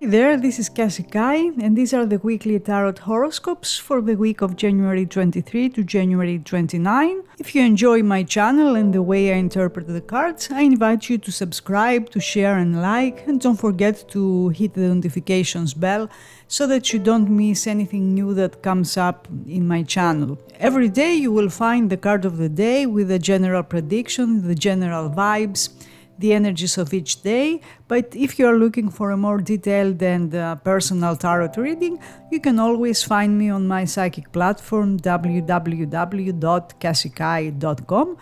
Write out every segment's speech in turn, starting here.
There, this is Kassie and these are the weekly tarot horoscopes for the week of January 23 to January 29. If you enjoy my channel and the way I interpret the cards, I invite you to subscribe, to share and like, and don't forget to hit the notifications bell so that you don't miss anything new that comes up in my channel. Every day you will find the card of the day with the general prediction, the general vibes, the energies of each day, but if you are looking for a more detailed and personal tarot reading, you can always find me on my psychic platform www.kassiekai.com,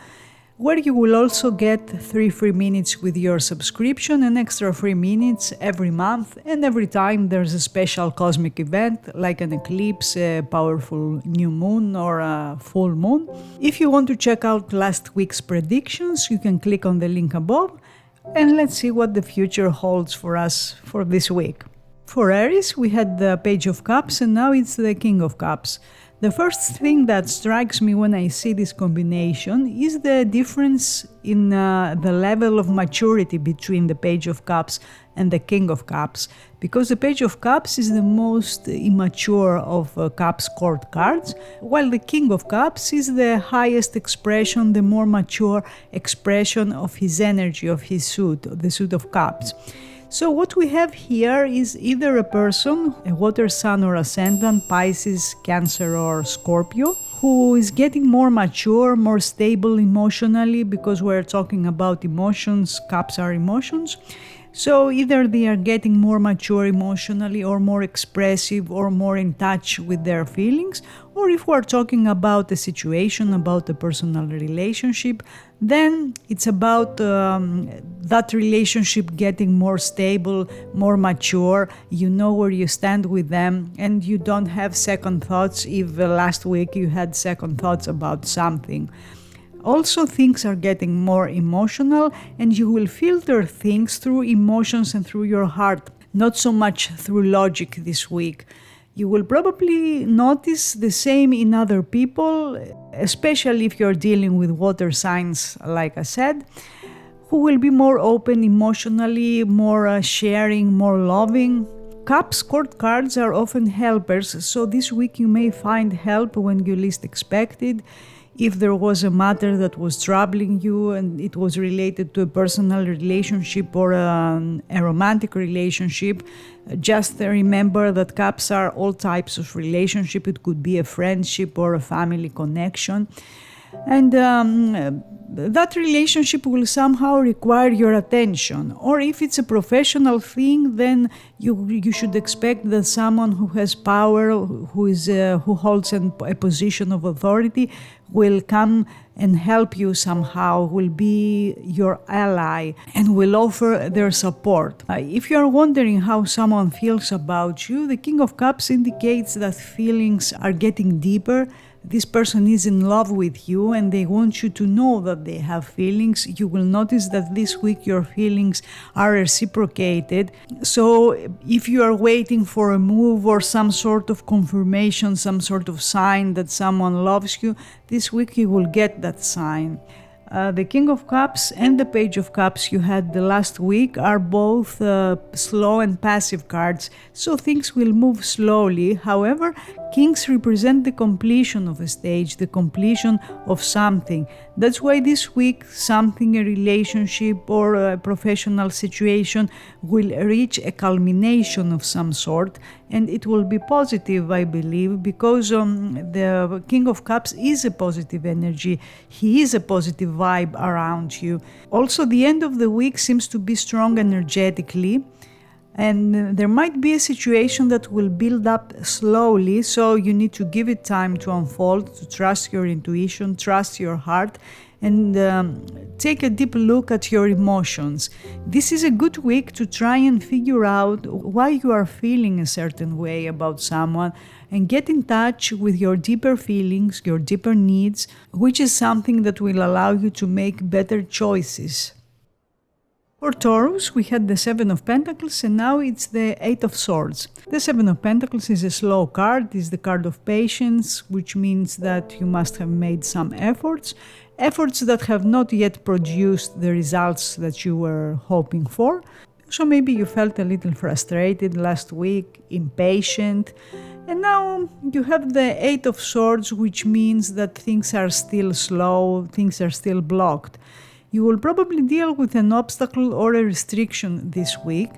where you will also get 3 free minutes with your subscription, an extra 3 minutes every month, and every time there's a special cosmic event like an eclipse, a powerful new moon or a full moon. If you want to check out last week's predictions, you can click on the link above, and let's see what the future holds for us for this week. For Aries, we had the Page of Cups and now it's the King of Cups. The first thing that strikes me when I see this combination is the difference in the level of maturity between the Page of Cups and the King of Cups, because the Page of Cups is the most immature of Cups court cards, while the King of Cups is the highest expression, the more mature expression of his energy, of his suit, the suit of Cups. So what we have here is either a person, a water sign or ascendant, Pisces, Cancer or Scorpio, who is getting more mature, more stable emotionally, because we're talking about emotions, cups are emotions. So either they are getting more mature emotionally or more expressive or more in touch with their feelings, or if we're talking about a situation, about a personal relationship, then it's about that relationship getting more stable, more mature. You know where you stand with them and you don't have second thoughts if last week you had second thoughts about something. Also, things are getting more emotional and you will filter things through emotions and through your heart, not so much through logic this week. You will probably notice the same in other people, especially if you're dealing with water signs, like I said, who will be more open emotionally, more sharing, more loving. Cups court cards are often helpers, so this week you may find help when you least expect it. If there was a matter that was troubling you and it was related to a personal relationship or a romantic relationship, just remember that cups are all types of relationship. It could be a friendship or a family connection. And that relationship will somehow require your attention. Or if it's a professional thing, then you should expect that someone who has power, who holds a position of authority, will come and help you somehow, will be your ally and will offer their support. If you are wondering how someone feels about you, the King of Cups indicates that feelings are getting deeper. This person is in love with you and they want you to know that they have feelings. You will notice that this week your feelings are reciprocated. So if you are waiting for a move or some sort of confirmation, some sort of sign that someone loves you, this week you will get that sign. The King of Cups and the Page of Cups you had the last week are both slow and passive cards, so things will move slowly. However, Kings represent the completion of a stage, the completion of something. That's why this week something, a relationship or a professional situation, will reach a culmination of some sort, and it will be positive, I believe, because the King of Cups is a positive energy. He is a positive vibe around you. Also, the end of the week seems to be strong energetically, and there might be a situation that will build up slowly, so you need to give it time to unfold, to trust your intuition, trust your heart, and take a deep look at your emotions. This is a good week to try and figure out why you are feeling a certain way about someone and get in touch with your deeper feelings, your deeper needs, which is something that will allow you to make better choices. For Taurus, we had the Seven of Pentacles and now it's the Eight of Swords. The Seven of Pentacles is a slow card, is the card of patience, which means that you must have made some efforts that have not yet produced the results that you were hoping for. So maybe you felt a little frustrated last week, impatient, and now you have the Eight of Swords, which means that things are still slow, things are still blocked. You will probably deal with an obstacle or a restriction this week,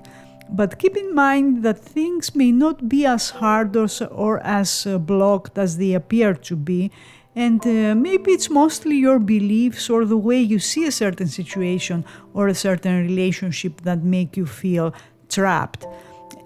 but keep in mind that things may not be as hard or as blocked as they appear to be, and maybe it's mostly your beliefs or the way you see a certain situation or a certain relationship that make you feel trapped.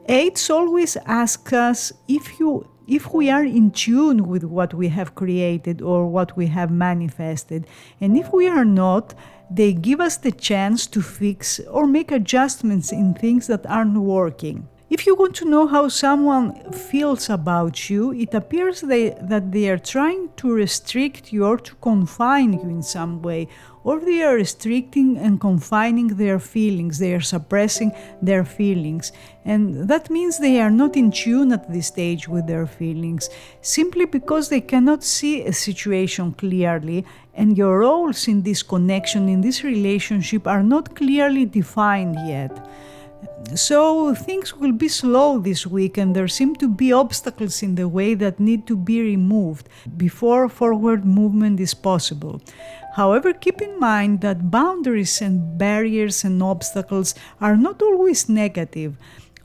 Eights always ask us if we are in tune with what we have created or what we have manifested, and if we are not, they give us the chance to fix or make adjustments in things that aren't working. If you want to know how someone feels about you, it appears that they are trying to restrict you or to confine you in some way, or they are restricting and confining their feelings, they are suppressing their feelings. And that means they are not in tune at this stage with their feelings, simply because they cannot see a situation clearly, and your roles in this connection, in this relationship, are not clearly defined yet. So things will be slow this week, and there seem to be obstacles in the way that need to be removed before forward movement is possible. However, keep in mind that boundaries and barriers and obstacles are not always negative.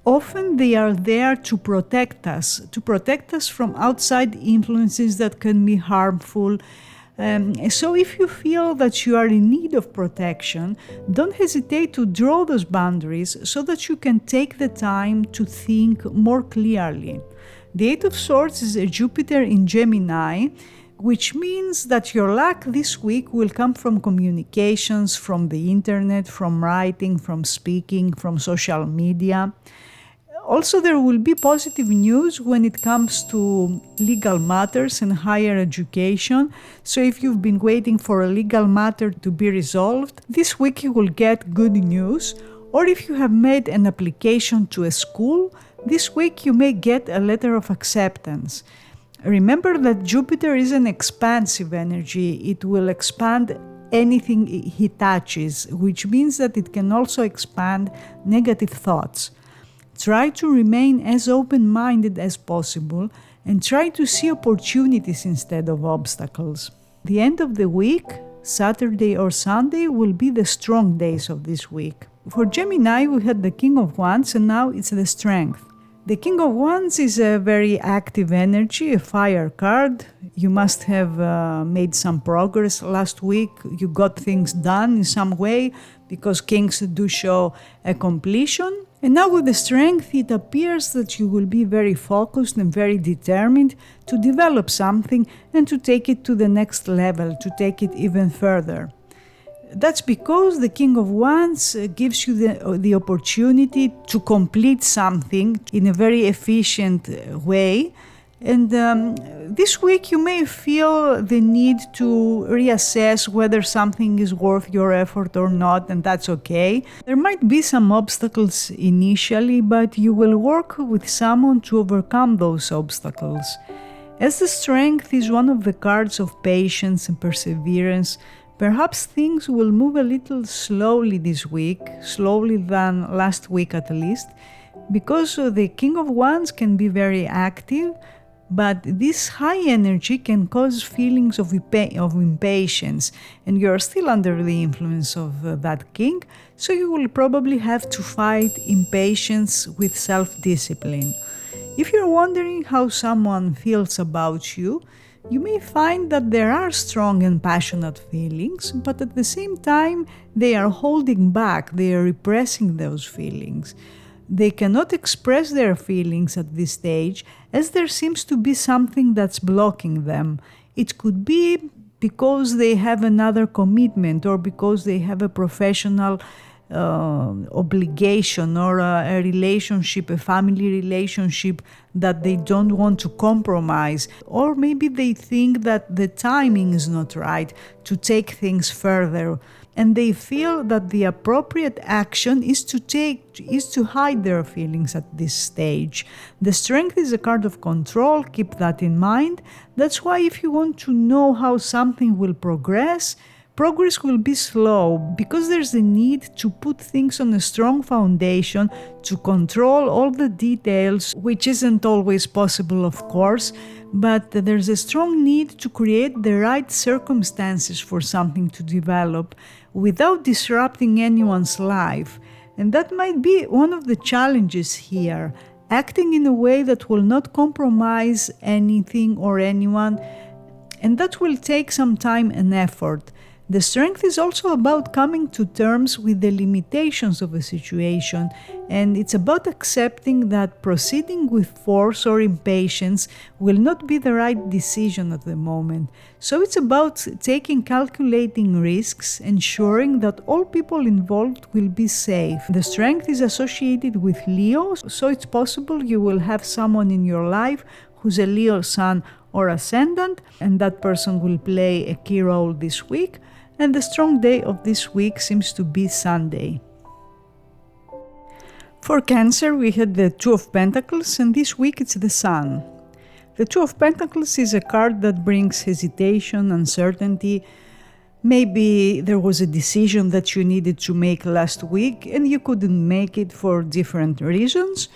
Often they are there to protect us from outside influences that can be harmful. So if you feel that you are in need of protection, don't hesitate to draw those boundaries so that you can take the time to think more clearly. The Eight of Swords is a Jupiter in Gemini, which means that your luck this week will come from communications, from the internet, from writing, from speaking, from social media. Also, there will be positive news when it comes to legal matters and higher education. So if you've been waiting for a legal matter to be resolved, this week you will get good news. Or if you have made an application to a school, this week you may get a letter of acceptance. Remember that Jupiter is an expansive energy. It will expand anything he touches, which means that it can also expand negative thoughts. Try to remain as open-minded as possible and try to see opportunities instead of obstacles. The end of the week, Saturday or Sunday, will be the strong days of this week. For Gemini, we had the King of Wands, and now it's the Strength. The King of Wands is a very active energy, a fire card. You must have made some progress last week. You got things done in some way, because kings do show a completion. And now with the Strength, it appears that you will be very focused and very determined to develop something and to take it to the next level, to take it even further. That's because the King of Wands gives you the opportunity to complete something in a very efficient way. And this week you may feel the need to reassess whether something is worth your effort or not, and that's okay. There might be some obstacles initially, but you will work with someone to overcome those obstacles. As the Strength is one of the cards of patience and perseverance, perhaps things will move a little slowly this week, slowly than last week at least, because the King of Wands can be very active, but this high energy can cause feelings of impatience, and you're still under the influence of that king, so you will probably have to fight impatience with self-discipline. If you're wondering how someone feels about you, you may find that there are strong and passionate feelings, but at the same time they are holding back, they are repressing those feelings. They cannot express their feelings at this stage, as there seems to be something that's blocking them. It could be because they have another commitment, or because they have a professional obligation, or a relationship, a family relationship that they don't want to compromise. Or maybe they think that the timing is not right to take things further, and they feel that the appropriate action is to hide their feelings at this stage. The Strength is a card of control, keep that in mind. That's why if you want to know how something will progress, progress will be slow because there's a need to put things on a strong foundation, to control all the details, which isn't always possible, of course, but there's a strong need to create the right circumstances for something to develop without disrupting anyone's life. And that might be one of the challenges here, acting in a way that will not compromise anything or anyone, and that will take some time and effort. The strength is also about coming to terms with the limitations of a situation, and it's about accepting that proceeding with force or impatience will not be the right decision at the moment. So it's about taking calculating risks, ensuring that all people involved will be safe. The strength is associated with Leo, so it's possible you will have someone in your life who's a Leo sun or ascendant, and that person will play a key role this week. And the strong day of this week seems to be Sunday. For Cancer, we had the Two of Pentacles, and this week it's the Sun. The Two of Pentacles is a card that brings hesitation, uncertainty. Maybe there was a decision that you needed to make last week and you couldn't make it for different reasons.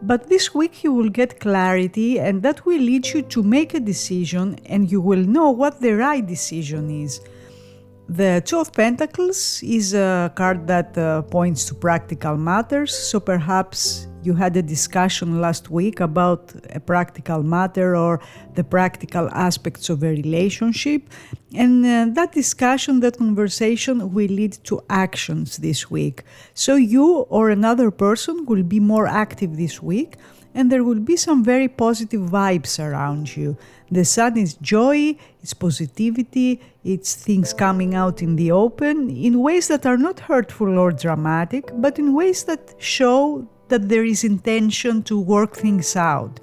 But this week you will get clarity, and that will lead you to make a decision, and you will know what the right decision is. The Two of Pentacles is a card that points to practical matters, so perhaps you had a discussion last week about a practical matter or the practical aspects of a relationship, and that discussion, that conversation will lead to actions this week. So you or another person will be more active this week, and there will be some very positive vibes around you. The Sun is joy, it's positivity, it's things coming out in the open in ways that are not hurtful or dramatic, but in ways that show that there is intention to work things out.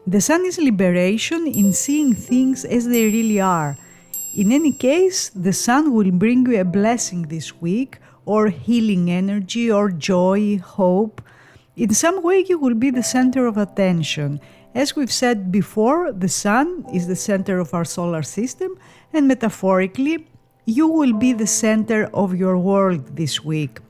The Sun is liberation in seeing things as they really are. In any case, the Sun will bring you a blessing this week, or healing energy, or joy, hope. In some way, you will be the center of attention. As we've said before, the Sun is the center of our solar system, and metaphorically, you will be the center of your world this week.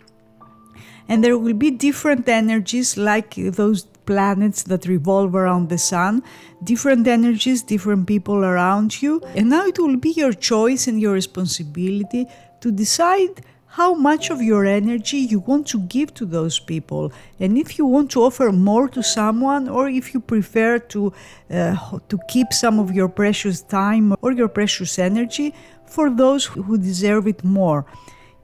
And there will be different energies like those planets that revolve around the Sun, different energies, different people around you. And now it will be your choice and your responsibility to decide how much of your energy you want to give to those people, and if you want to offer more to someone, or if you prefer to keep some of your precious time or your precious energy for those who deserve it more.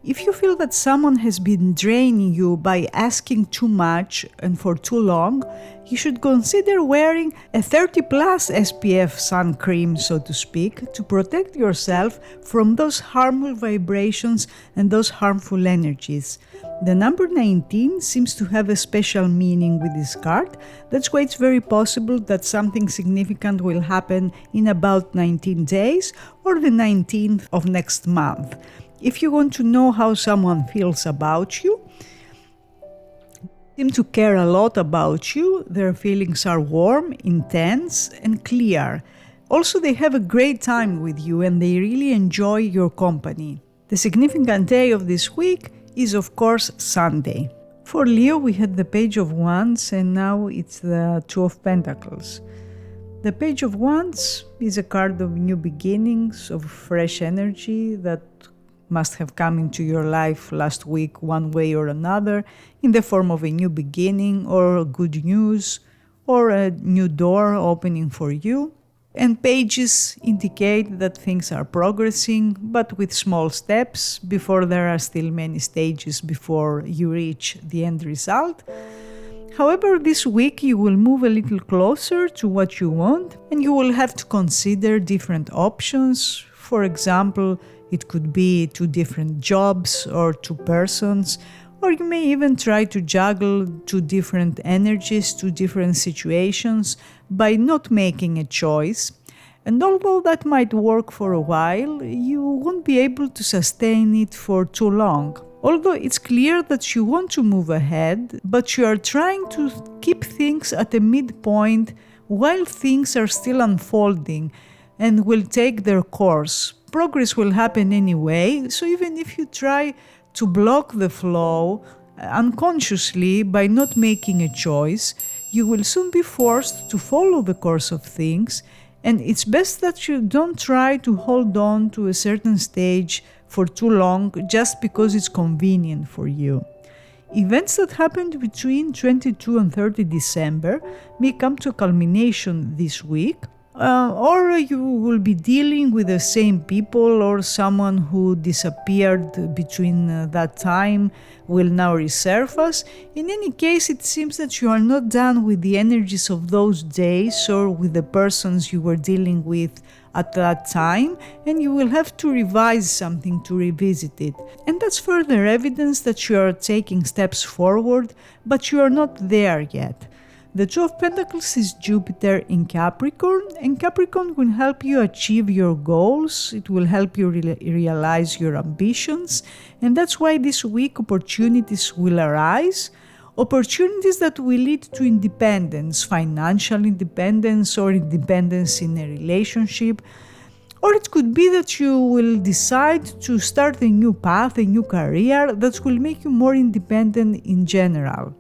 If you feel that someone has been draining you by asking too much and for too long, you should consider wearing a 30+ SPF sun cream, so to speak, to protect yourself from those harmful vibrations and those harmful energies. The number 19 seems to have a special meaning with this card. That's why it's very possible that something significant will happen in about 19 days or the 19th of next month. If you want to know how someone feels about you, they seem to care a lot about you. Their feelings are warm, intense, and clear. Also, they have a great time with you and they really enjoy your company. The significant day of this week is, of course, Sunday. For Leo, we had the Page of Wands, and now it's the Two of Pentacles. The Page of Wands is a card of new beginnings, of fresh energy that must have come into your life last week one way or another, in the form of a new beginning or good news or a new door opening for you. And pages indicate that things are progressing, but with small steps, before there are still many stages before you reach the end result. However, this week you will move a little closer to what you want, and you will have to consider different options. For example, it could be 2 different jobs or 2 persons, or you may even try to juggle 2 different energies, 2 different situations by not making a choice. And although that might work for a while, you won't be able to sustain it for too long. Although it's clear that you want to move ahead, but you are trying to keep things at a midpoint while things are still unfolding and will take their course. progress will happen anyway, so even if you try to block the flow unconsciously by not making a choice, you will soon be forced to follow the course of things, and it's best that you don't try to hold on to a certain stage for too long just because it's convenient for you. Events that happened between 22 and 30 December may come to a culmination this week, or you will be dealing with the same people, or someone who disappeared between that time will now resurface. In any case, it seems that you are not done with the energies of those days or with the persons you were dealing with at that time, and you will have to revise something to revisit it. And that's further evidence that you are taking steps forward, but you are not there yet. The Two of Pentacles is Jupiter in Capricorn, and Capricorn will help you achieve your goals. It will help you realize your ambitions, and that's why this week opportunities will arise. Opportunities that will lead to independence, financial independence, or independence in a relationship. Or it could be that you will decide to start a new path, a new career that will make you more independent in general.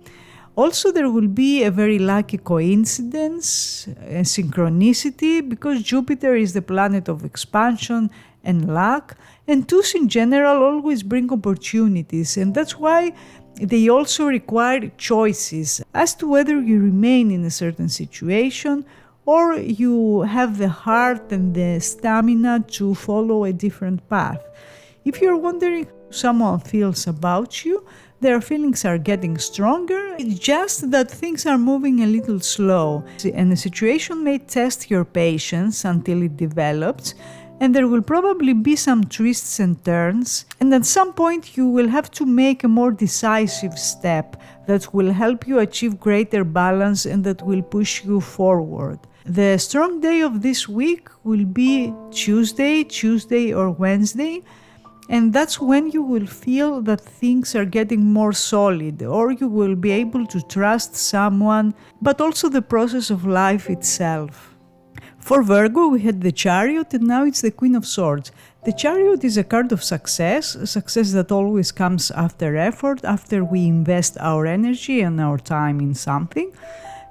Also, there will be a very lucky coincidence, a synchronicity, because Jupiter is the planet of expansion and luck, and twos in general always bring opportunities, and that's why they also require choices as to whether you remain in a certain situation or you have the heart and the stamina to follow a different path. If you're wondering how someone feels about you, their feelings are getting stronger. It's just that things are moving a little slow, and the situation may test your patience until it develops, and there will probably be some twists and turns, and at some point you will have to make a more decisive step that will help you achieve greater balance and that will push you forward. The strong day of this week will be Tuesday or Wednesday, and that's when you will feel that things are getting more solid, or you will be able to trust someone, but also the process of life itself. For Virgo, we had the Chariot, and now it's the Queen of Swords. The Chariot is a card of success, a success that always comes after effort, after we invest our energy and our time in something.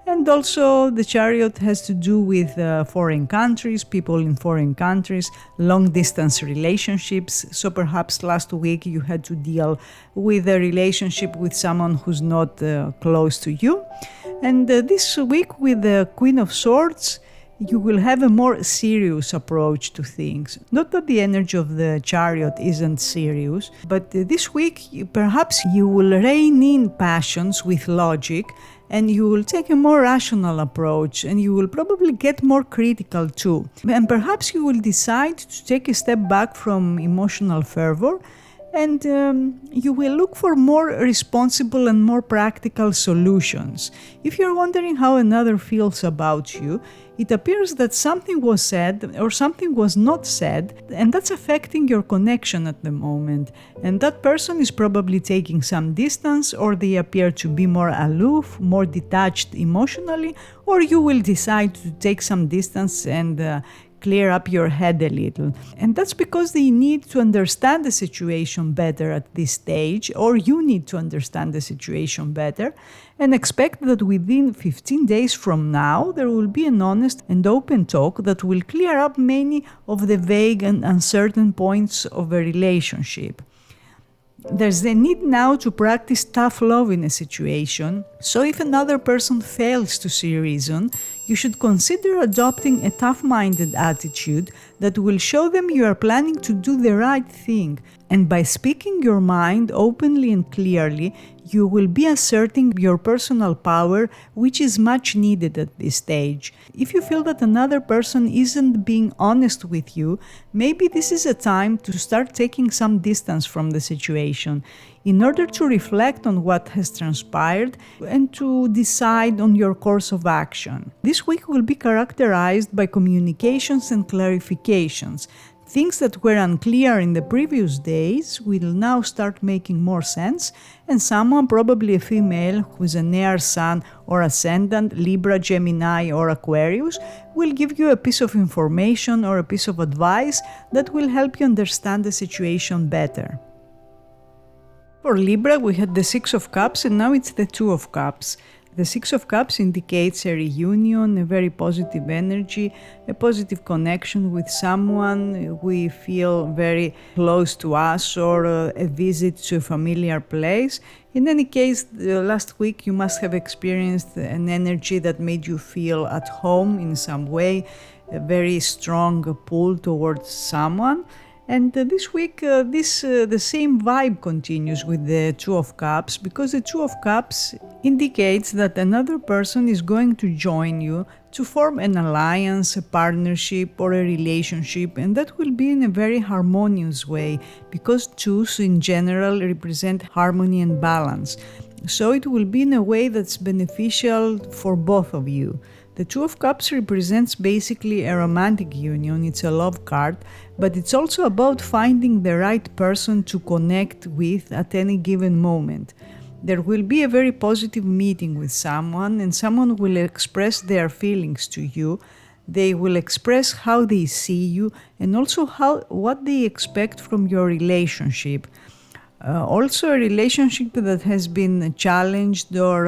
And also the Chariot has to do with foreign countries, people in foreign countries, long-distance relationships. So perhaps last week you had to deal with a relationship with someone who's not close to you. And this week with the Queen of Swords, you will have a more serious approach to things. Not that the energy of the Chariot isn't serious, but this week perhaps you will rein in passions with logic, and you will take a more rational approach, and you will probably get more critical too. And perhaps you will decide to take a step back from emotional fervor, and you will look for more responsible and more practical solutions. If you're wondering how another feels about you, it appears that something was said or something was not said, and that's affecting your connection at the moment. And that person is probably taking some distance, or they appear to be more aloof, more detached emotionally, or you will decide to take some distance and clear up your head a little. And that's because they need to understand the situation better at this stage, or you need to understand the situation better, and expect that within 15 days from now there will be an honest and open talk that will clear up many of the vague and uncertain points of a relationship. There's the need now to practice tough love in a situation, so if another person fails to see reason, you should consider adopting a tough-minded attitude that will show them you are planning to do the right thing, and by speaking your mind openly and clearly, you will be asserting your personal power, which is much needed at this stage. If you feel that another person isn't being honest with you, maybe this is a time to start taking some distance from the situation in order to reflect on what has transpired and to decide on your course of action. This week will be characterized by communications and clarifications. Things that were unclear in the previous days will now start making more sense, and someone, probably a female who is an air sun or ascendant, Libra, Gemini or Aquarius, will give you a piece of information or a piece of advice that will help you understand the situation better. For Libra, we had the Six of Cups and now it's the Two of Cups. The Six of Cups indicates a reunion, a very positive energy, a positive connection with someone we feel very close to us, or a visit to a familiar place. In any case, last week you must have experienced an energy that made you feel at home in some way, a very strong pull towards someone. And this week, the same vibe continues with the Two of Cups, because the Two of Cups indicates that another person is going to join you to form an alliance, a partnership, or a relationship, and that will be in a very harmonious way, because twos in general represent harmony and balance. So it will be in a way that's beneficial for both of you. The Two of Cups represents basically a romantic union, it's a love card, but it's also about finding the right person to connect with at any given moment. There will be a very positive meeting with someone, and someone will express their feelings to you. They will express how they see you and also what they expect from your relationship. Also, a relationship that has been challenged or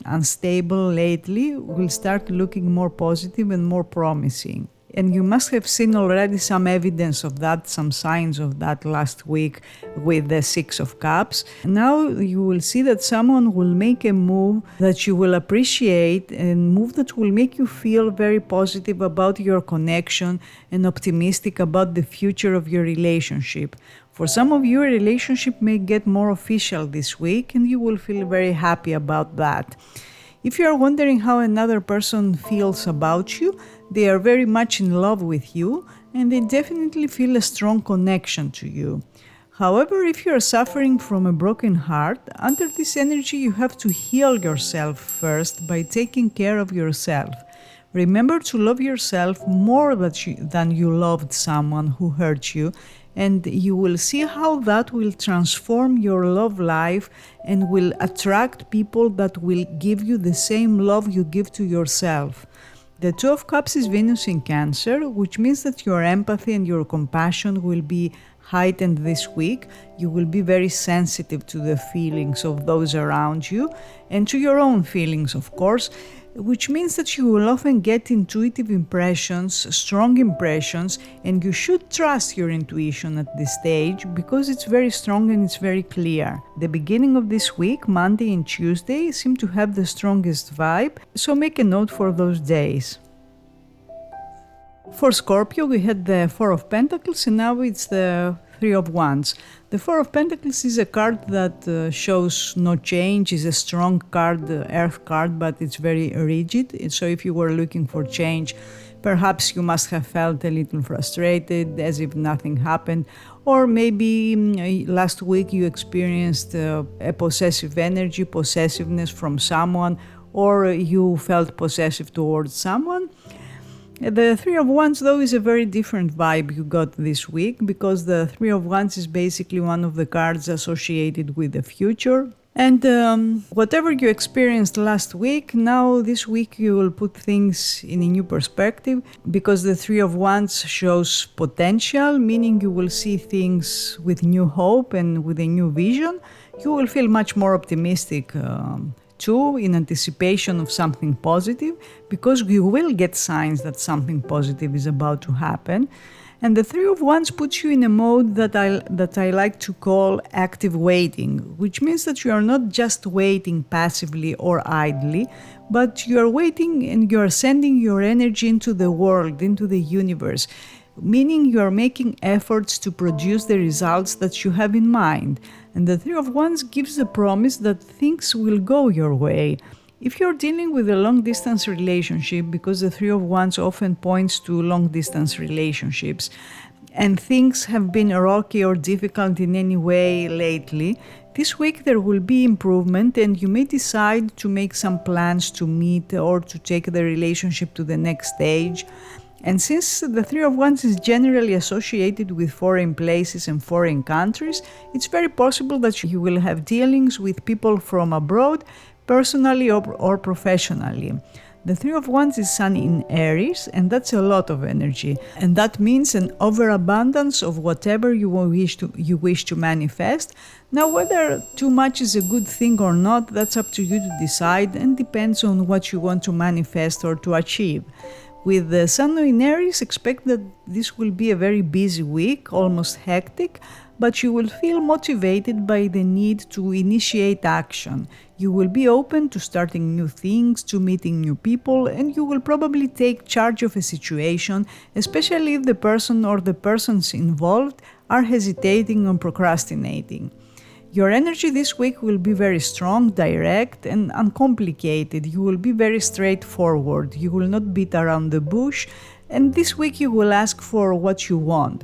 unstable lately will start looking more positive and more promising. And you must have seen already some evidence of that, some signs of that last week with the Six of Cups. Now you will see that someone will make a move that you will appreciate, and move that will make you feel very positive about your connection and optimistic about the future of your relationship. For some of you, a relationship may get more official this week, and you will feel very happy about that. If you are wondering how another person feels about you, they are very much in love with you, and they definitely feel a strong connection to you. However, if you are suffering from a broken heart, under this energy you have to heal yourself first by taking care of yourself. Remember to love yourself more than you loved someone who hurt you, and you will see how that will transform your love life and will attract people that will give you the same love you give to yourself. The Two of Cups is Venus in Cancer, which means that your empathy and your compassion will be heightened this week. You will be very sensitive to the feelings of those around you and to your own feelings, of course, which means that you will often get intuitive impressions, strong impressions, and you should trust your intuition at this stage because it's very strong and it's very clear. The beginning of this week, Monday and Tuesday, seem to have the strongest vibe, so make a note for those days. For Scorpio, we had the Four of Pentacles and now it's the Three of Wands. The Four of Pentacles is a card that shows no change, is a strong card, earth card, but it's very rigid. So if you were looking for change, perhaps you must have felt a little frustrated, as if nothing happened. Or maybe last week you experienced a possessive energy, possessiveness from someone, or you felt possessive towards someone. The Three of Wands, though, is a very different vibe you got this week, because the Three of Wands is basically one of the cards associated with the future. And whatever you experienced last week, now this week you will put things in a new perspective, because the Three of Wands shows potential, meaning you will see things with new hope and with a new vision. You will feel much more optimistic too, in anticipation of something positive, because you will get signs that something positive is about to happen. And the Three of Wands puts you in a mode that I like to call active waiting, which means that you are not just waiting passively or idly, but you are waiting and you are sending your energy into the world, into the universe, meaning you are making efforts to produce the results that you have in mind. And the Three of Wands gives the promise that things will go your way. If you're dealing with a long-distance relationship, because the Three of Wands often points to long-distance relationships, and things have been rocky or difficult in any way lately, this week there will be improvement, and you may decide to make some plans to meet or to take the relationship to the next stage. And since the Three of Wands is generally associated with foreign places and foreign countries, it's very possible that you will have dealings with people from abroad, personally or professionally. The Three of Wands is Sun in Aries, and that's a lot of energy. And that means an overabundance of whatever you wish to manifest. Now, whether too much is a good thing or not, that's up to you to decide and depends on what you want to manifest or to achieve. With the Sun in Aries, expect that this will be a very busy week, almost hectic, but you will feel motivated by the need to initiate action. You will be open to starting new things, to meeting new people, and you will probably take charge of a situation, especially if the person or the persons involved are hesitating or procrastinating. Your energy this week will be very strong, direct, and uncomplicated. You will be very straightforward. You will not beat around the bush, and this week you will ask for what you want.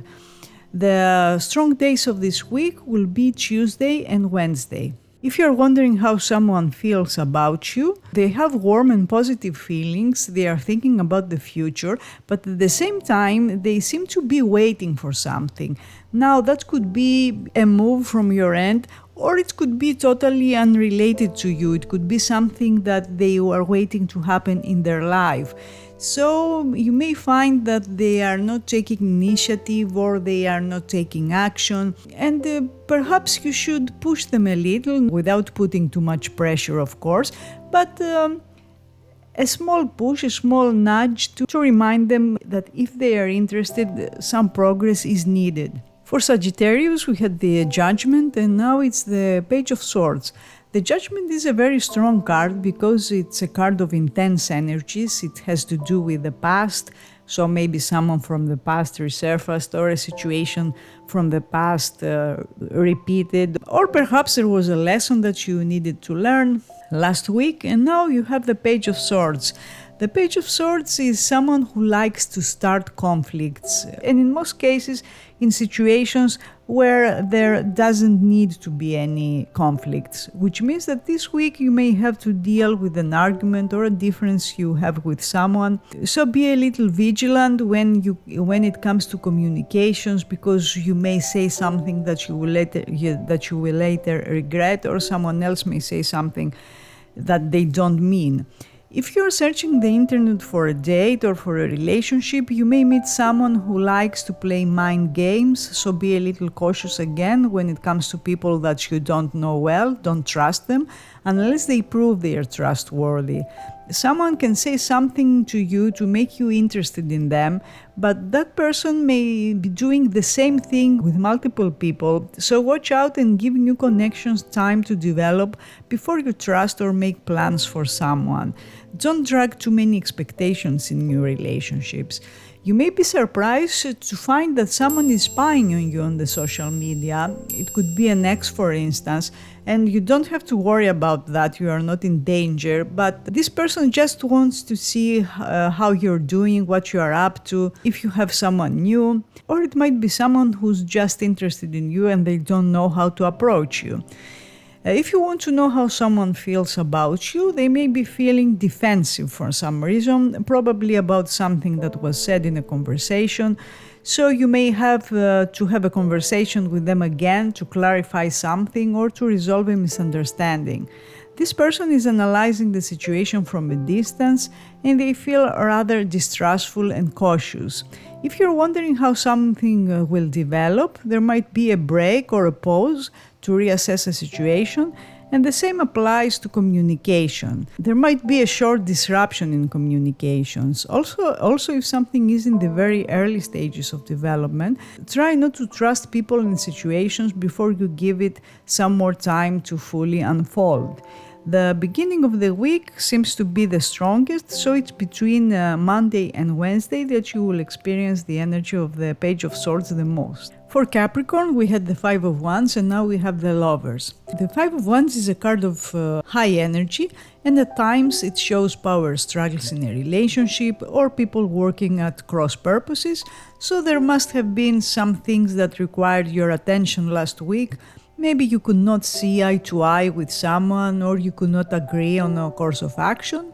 The strong days of this week will be Tuesday and Wednesday. If you're wondering how someone feels about you, they have warm and positive feelings, they are thinking about the future, but at the same time, they seem to be waiting for something. Now, that could be a move from your end, or it could be totally unrelated to you. It could be something that they are waiting to happen in their life. So you may find that they are not taking initiative or they are not taking action, and perhaps you should push them a little without putting too much pressure, of course, but a small push, a small nudge to remind them that if they are interested, some progress is needed. For Sagittarius, we had the Judgment, and now it's the Page of Swords. The Judgment is a very strong card because it's a card of intense energies. It has to do with the past, so maybe someone from the past resurfaced or a situation from the past repeated, or perhaps there was a lesson that you needed to learn last week, and now you have the Page of Swords. The Page of Swords is someone who likes to start conflicts, and in most cases in situations where there doesn't need to be any conflicts, which means that this week you may have to deal with an argument or a difference you have with someone. So be a little vigilant when it comes to communications, because you may say something that you will later regret, or someone else may say something that they don't mean. If you're searching the internet for a date or for a relationship, you may meet someone who likes to play mind games, so be a little cautious again when it comes to people that you don't know well. Don't trust them unless they prove they are trustworthy. Someone can say something to you to make you interested in them, but that person may be doing the same thing with multiple people, so watch out and give new connections time to develop before you trust or make plans for someone. Don't drag too many expectations in new relationships. You may be surprised to find that someone is spying on you on the social media. It could be an ex, for instance, and you don't have to worry about that. You are not in danger, but this person just wants to see how you're doing, what you are up to, if you have someone new, or it might be someone who's just interested in you and they don't know how to approach you. If you want to know how someone feels about you, they may be feeling defensive for some reason, probably about something that was said in a conversation. So you may have to have a conversation with them again to clarify something or to resolve a misunderstanding. This person is analyzing the situation from a distance and they feel rather distrustful and cautious. If you're wondering how something will develop, there might be a break or a pause to reassess a situation, and the same applies to communication. There might be a short disruption in communications. Also, if something is in the very early stages of development, try not to trust people in situations before you give it some more time to fully unfold. The beginning of the week seems to be the strongest, so it's between Monday and Wednesday that you will experience the energy of the Page of Swords the most. For Capricorn, we had the Five of Wands and now we have the Lovers. The Five of Wands is a card of high energy, and at times it shows power struggles in a relationship or people working at cross purposes, so there must have been some things that required your attention last week. Maybe you could not see eye to eye with someone, or you could not agree on a course of action.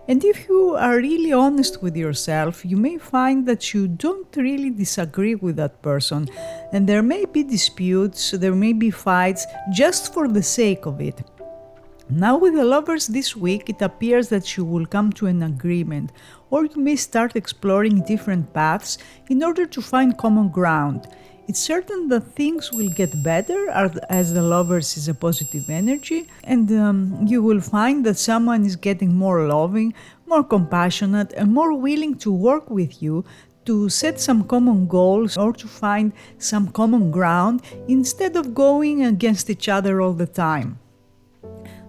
And if you are really honest with yourself, you may find that you don't really disagree with that person. And there may be disputes, there may be fights just for the sake of it. Now with the Lovers this week, it appears that you will come to an agreement, or you may start exploring different paths in order to find common ground. It's certain that things will get better as the Lovers is a positive energy, and you will find that someone is getting more loving, more compassionate, and more willing to work with you to set some common goals or to find some common ground instead of going against each other all the time.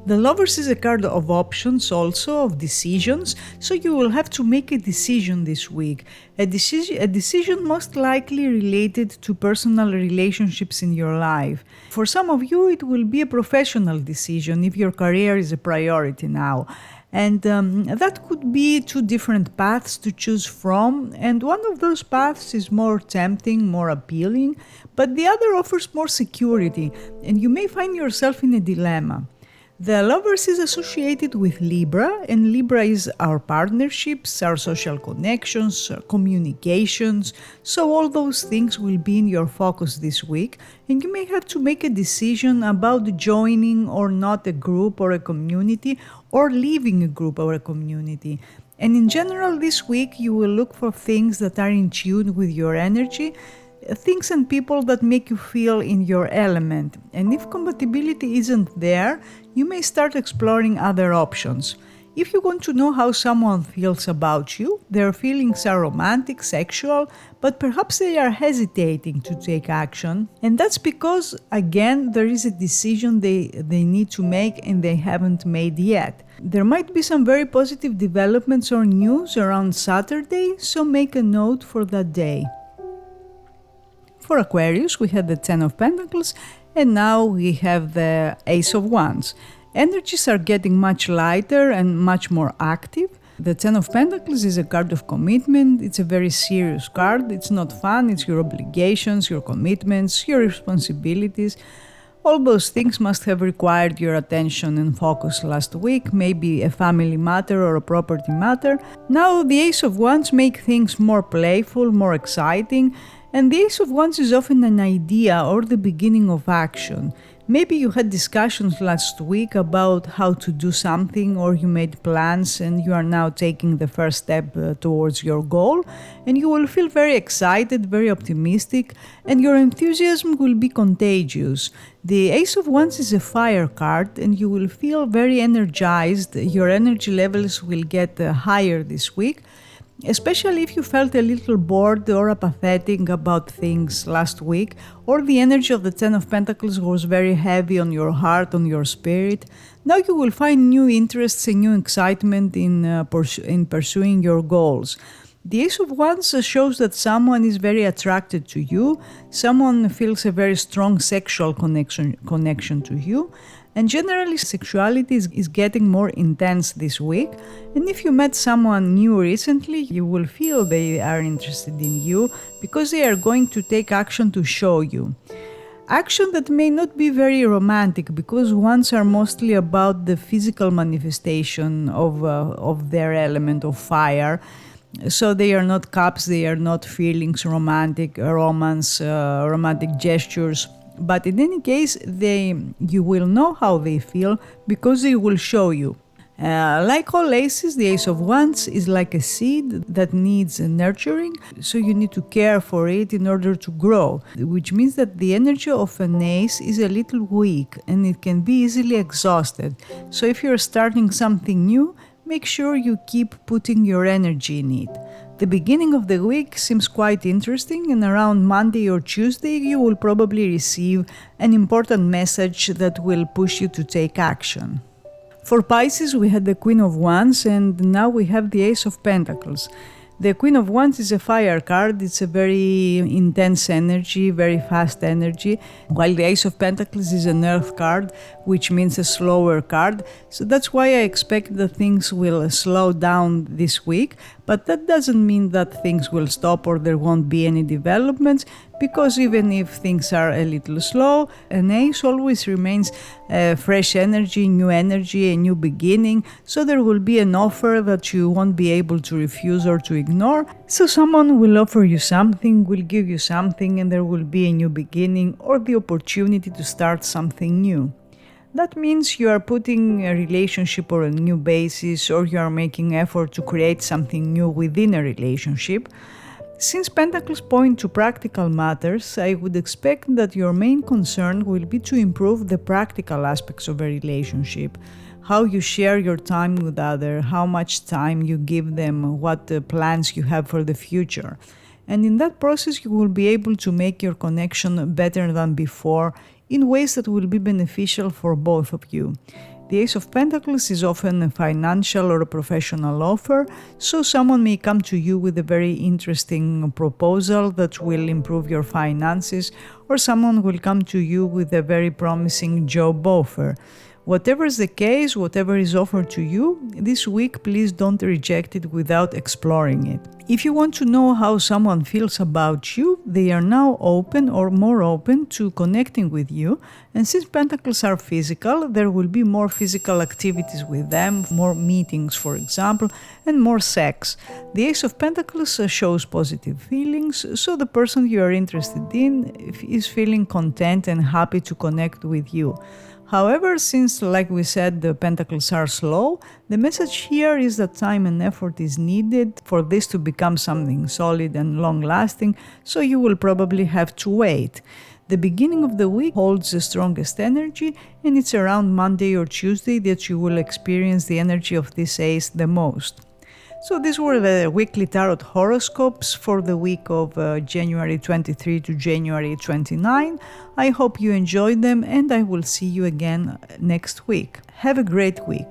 The Lovers is a card of options, also of decisions, so you will have to make a decision this week. A decision most likely related to personal relationships in your life. For some of you, it will be a professional decision if your career is a priority now. And that could be two different paths to choose from, and one of those paths is more tempting, more appealing, but the other offers more security, and you may find yourself in a dilemma. The Lovers is associated with Libra, and Libra is our partnerships, our social connections, our communications, so all those things will be in your focus this week, and you may have to make a decision about joining or not a group or a community, or leaving a group or a community. And in general this week you will look for things that are in tune with your energy, things and people that make you feel in your element, and if compatibility isn't there, you may start exploring other options. If you want to know how someone feels about you, their feelings are romantic, sexual, but perhaps they are hesitating to take action, and that's because, again, there is a decision they need to make and they haven't made yet. There might be some very positive developments or news around Saturday, so make a note for that day. For Aquarius, we had the Ten of Pentacles, and now we have the Ace of Wands. Energies are getting much lighter and much more active. The Ten of Pentacles is a card of commitment. It's a very serious card. It's not fun. It's your obligations, your commitments, your responsibilities. All those things must have required your attention and focus last week, maybe a family matter or a property matter. Now the Ace of Wands make things more playful, more exciting, and the Ace of Wands is often an idea or the beginning of action. Maybe you had discussions last week about how to do something, or you made plans and you are now taking the first step towards your goal, and you will feel very excited, very optimistic, and your enthusiasm will be contagious. The Ace of Wands is a fire card and you will feel very energized. Your energy levels will get higher this week, especially if you felt a little bored or apathetic about things last week, or the energy of the Ten of Pentacles was very heavy on your heart, on your spirit. Now you will find new interests and new excitement in pursuing your goals. The Ace of Wands shows that someone is very attracted to you, someone feels a very strong sexual connection to you, and generally sexuality is getting more intense this week. And if you met someone new recently, you will feel they are interested in you because they are going to take action to show you. Action that may not be very romantic, because wands are mostly about the physical manifestation of their element of fire. So they are not cups, they are not feelings, romantic romance, romantic gestures. But in any case, you will know how they feel because they will show you. Like all aces, the Ace of Wands is like a seed that needs nurturing, so you need to care for it in order to grow, which means that the energy of an ace is a little weak and it can be easily exhausted. So if you're starting something new, make sure you keep putting your energy in it. The beginning of the week seems quite interesting, and around Monday or Tuesday you will probably receive an important message that will push you to take action. For Pisces, we had the Queen of Wands, and now we have the Ace of Pentacles. The Queen of Wands is a fire card. It's a very intense energy, very fast energy, while the Ace of Pentacles is an earth card, which means a slower card. So that's why I expect that things will slow down this week, but that doesn't mean that things will stop or there won't be any developments, because even if things are a little slow, an ace always remains fresh energy, a new beginning, so there will be an offer that you won't be able to refuse or to ignore. So someone will offer you something, will give you something, and there will be a new beginning or the opportunity to start something new. That means you are putting a relationship on a new basis, or you are making effort to create something new within a relationship. Since Pentacles point to practical matters, I would expect that your main concern will be to improve the practical aspects of a relationship. How you share your time with others, how much time you give them, what plans you have for the future. And in that process, you will be able to make your connection better than before in ways that will be beneficial for both of you. The Ace of Pentacles is often a financial or a professional offer, so someone may come to you with a very interesting proposal that will improve your finances, or someone will come to you with a very promising job offer. Whatever is the case, whatever is offered to you, this week please don't reject it without exploring it. If you want to know how someone feels about you, they are now open or more open to connecting with you, and since Pentacles are physical, there will be more physical activities with them, more meetings for example, and more sex. The Ace of Pentacles shows positive feelings, so the person you are interested in is feeling content and happy to connect with you. However, since, like we said, the Pentacles are slow, the message here is that time and effort is needed for this to become something solid and long-lasting, so you will probably have to wait. The beginning of the week holds the strongest energy, and it's around Monday or Tuesday that you will experience the energy of this ace the most. So these were the weekly tarot horoscopes for the week of January 23 to January 29. I hope you enjoyed them, and I will see you again next week. Have a great week.